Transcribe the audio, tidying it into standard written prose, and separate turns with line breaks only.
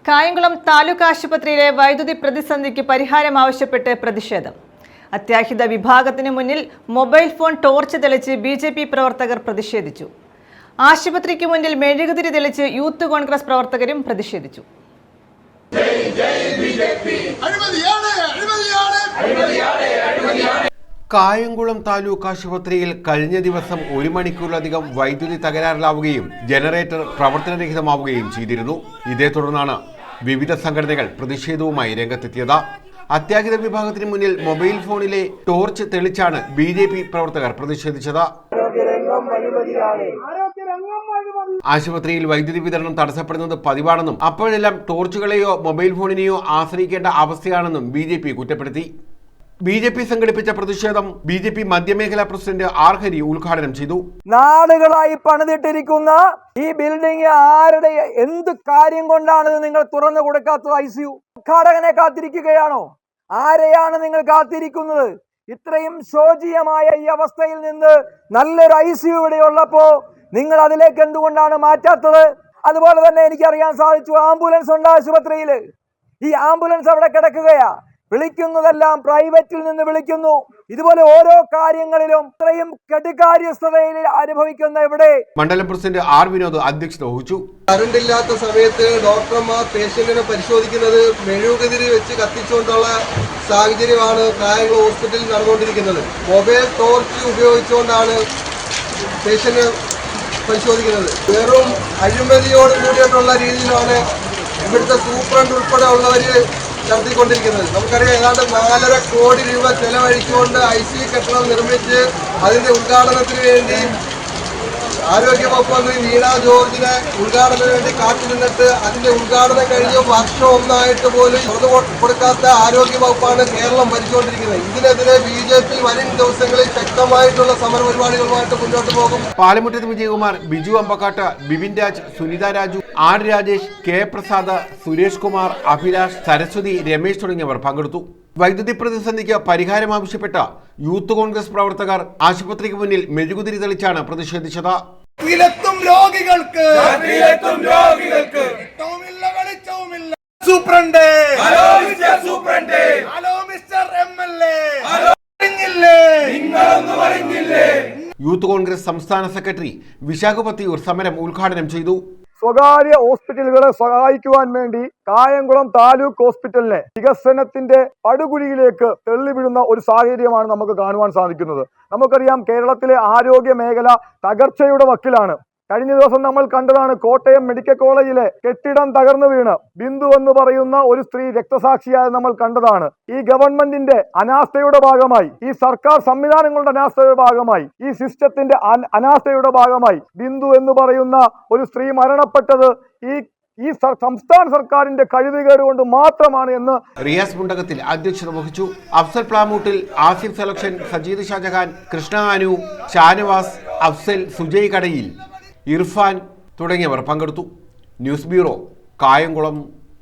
കായംകുളം താലൂക്ക് ആശുപത്രിയിലെ വൈദ്യുതി പ്രതിസന്ധിക്ക് പരിഹാരം ആവശ്യപ്പെട്ട് പ്രതിഷേധം. അത്യാഹിത വിഭാഗത്തിന് മുന്നിൽ മൊബൈൽ ഫോൺ ടോർച്ച് തെളിച്ച് BJP പ്രവർത്തകർ പ്രതിഷേധിച്ചു. ആശുപത്രിക്ക് മുന്നിൽ മെഴുകുതിരി തെളിച്ച് യൂത്ത് കോൺഗ്രസ് പ്രവർത്തകരും പ്രതിഷേധിച്ചു.
കായംകുളം താലൂക്ക് ആശുപത്രിയിൽ കഴിഞ്ഞ ദിവസം 1 മണിക്കൂറിലധികം വൈദ്യുതി തകരാറിലാവുകയും ജനറേറ്റർ പ്രവർത്തനരഹിതമാവുകയും ചെയ്തിരുന്നു. ഇതേ തുടർന്നാണ് വിവിധ സംഘടനകൾ പ്രതിഷേധവുമായി രംഗത്തെത്തിയത്. അത്യാഹിത വിഭാഗത്തിന് മുന്നിൽ മൊബൈൽ ഫോണിലെ ടോർച്ച് തെളിച്ചാണ് BJP പ്രവർത്തകർ പ്രതിഷേധിച്ചത്. ആശുപത്രിയിൽ വൈദ്യുതി വിതരണം തടസ്സപ്പെടുന്നത് പതിവാണെന്നും അപ്പോഴെല്ലാം ടോർച്ചുകളെയോ മൊബൈൽ ഫോണിനെയോ ആശ്രയിക്കേണ്ട അവസ്ഥയാണെന്നും BJP കുറ്റപ്പെടുത്തി. BJP സംഘടിപ്പിച്ച പ്രതിഷേധം BJP മധ്യമേഖലാ പ്രസിഡന്റ് R. ഹരി ഉദ്ഘാടനം ചെയ്തു.
നാടുകളായി പണിതിട്ടിരിക്കുന്ന ഈ ബിൽഡിംഗ് ആരുടെ എന്ത് കാര്യം കൊണ്ടാണ് നിങ്ങൾ തുറന്നു കൊടുക്കാത്തത്? ICU ഉദ്ഘാടകനെ കാത്തിരിക്കുകയാണോ? ആരെയാണ് നിങ്ങൾ കാത്തിരിക്കുന്നത്? ഇത്രയും ശോചനീയമായ ഈ അവസ്ഥയിൽ നിന്ന് നല്ലൊരു ICU ഇവിടെ ഉള്ളപ്പോ നിങ്ങൾ അതിലേക്ക് എന്തുകൊണ്ടാണ് മാറ്റാത്തത്? അതുപോലെ തന്നെ എനിക്കറിയാൻ സാധിച്ചു, ആംബുലൻസ് ഉണ്ട് ആശുപത്രിയിൽ. ഈ ആംബുലൻസ് അവിടെ കിടക്കുകയാ. വിളിക്കുന്നതെല്ലാം പ്രൈവറ്റിൽ നിന്ന് വിളിക്കുന്നു. ഇതുപോലെ ഓരോ കാര്യങ്ങളിലും ഇത്രയും കെടുകാര്യസ്ഥതയിൽ അനുഭവിക്കുന്ന ഇവിടെ
മണ്ഡലം പ്രസിഡന്റ് R. വിനോദ് അധ്യക്ഷത വഹിച്ചു.
കറണ്ട് ഇല്ലാത്ത സമയത്ത് ഡോക്ടർമാർ പേഷ്യന്റിനെ പരിശോധിക്കുന്നത് മെഴുകുതിരി വെച്ച് കത്തിച്ചുകൊണ്ടുള്ള സാഹചര്യമാണ് കായംകുളം ഹോസ്പിറ്റലിൽ നടന്നുകൊണ്ടിരിക്കുന്നത്. മൊബൈൽ ടോർച്ച് ഉപയോഗിച്ചുകൊണ്ടാണ് പേഷ്യന്റ് പരിശോധിക്കുന്നത്. വെറും അഴിമതിയോട് കൂടിയിട്ടുള്ള രീതിയിലാണ് ഇവിടുത്തെ സൂപ്രണ്ട് ഉൾപ്പെടെ ഉള്ളവര് നടത്തിക്കൊണ്ടിരിക്കുന്നത്. നമുക്കറിയാം, ഏതാണ്ട് 4.5 കോടി രൂപ ചെലവഴിച്ചുകൊണ്ട് ICU കെട്ടിടം നിർമ്മിച്ച് അതിന്റെ ഉദ്ഘാടനത്തിന് വേണ്ടി ആരോഗ്യവകുപ്പ് മന്ത്രി വീണ ജോർജിനെ ഉദ്ഘാടനത്തിന് വേണ്ടി കാത്തിരുന്നിട്ട് അതിന്റെ ഉദ്ഘാടനം കഴിഞ്ഞ് വർഷം ഒന്നായിട്ട് പോലും തുറന്നു കൊടുക്കാത്ത ആരോഗ്യവകുപ്പാണ് കേരളം ഭരിച്ചുകൊണ്ടിരിക്കുന്നത്. ഇതിനെതിരെ BJP വരും ദിവസങ്ങളിൽ ശക്തമായിട്ടുള്ള സമരപരിപാടികളുമായിട്ട് മുന്നോട്ട് പോകും.
പാലമുറ്റത്ത് വിജയകുമാർ, ബിജു അമ്പക്കാട്ട്, ബിപിൻ രാജ്, സുനിത രാജു, R. രാജേഷ്, K. പ്രസാദ്, സുരേഷ് കുമാർ, അഭിലാഷ്, സരസ്വതി, രമേശ് തുടങ്ങിയവർ പങ്കെടുത്തു. വൈദ്യുതി പ്രതിസന്ധിക്ക് പരിഹാരം ആവശ്യപ്പെട്ട യൂത്ത് കോൺഗ്രസ് പ്രവർത്തകർ ആശുപത്രിക്ക് മുന്നിൽ മെഴുകുതിരി തെളിച്ചാണ് പ്രതിഷേധിച്ചത്. യൂത്ത് കോൺഗ്രസ് സംസ്ഥാന സെക്രട്ടറി വിശാഖ പത്തിയൂർ സമരം ഉദ്ഘാടനം ചെയ്തു.
സ്വകാര്യ ഹോസ്പിറ്റലുകളെ സഹായിക്കുവാൻ വേണ്ടി കായംകുളം താലൂക്ക് ഹോസ്പിറ്റലിനെ വികസനത്തിന്റെ പടുകുഴിയിലേക്ക് തള്ളിവിടുന്ന ഒരു സാഹചര്യമാണ് നമുക്ക് കാണുവാൻ സാധിക്കുന്നത്. നമുക്കറിയാം, കേരളത്തിലെ ആരോഗ്യ മേഖല തകർച്ചയുടെ വക്കിലാണ്. കഴിഞ്ഞ ദിവസം നമ്മൾ കണ്ടതാണ്, കോട്ടയം മെഡിക്കൽ കോളേജിലെ കെട്ടിടം തകർന്നു വീണ് ബിന്ദു എന്ന് പറയുന്ന ഒരു സ്ത്രീ രക്തസാക്ഷിയായി നമ്മൾ കണ്ടതാണ്. ഈ ഗവൺമെന്റിന്റെ അനാസ്ഥയുടെ ഭാഗമായി, ഈ സർക്കാർ സംവിധാനങ്ങളുടെ അനാസ്ഥയുടെ ഭാഗമായി, ഈ സിസ്റ്റത്തിന്റെ അനാസ്ഥയുടെ ഭാഗമായി ബിന്ദു എന്ന് പറയുന്ന ഒരു സ്ത്രീ മരണപ്പെട്ടത് ഈ സംസ്ഥാന സർക്കാരിന്റെ കഴിവുകേട് കൊണ്ട് മാത്രമാണ് എന്ന്
റിയാസ് മുണ്ടകത്തിൽ അധ്യക്ഷത വഹിച്ചു. അഫ്സൽ പ്ലാമൂട്ടിൽ, ആസിഫ് സെലക്ഷൻ, സജീദ് ഷാജഹാൻ, കൃഷ്ണ അനു, ഷാനവാസ്, അഫ്സൽ, സുജയ് കടയിൽ, ഇർഫാൻ തുടങ്ങിയവർ പങ്കെടുത്തു. News bureau, Kayamkulam.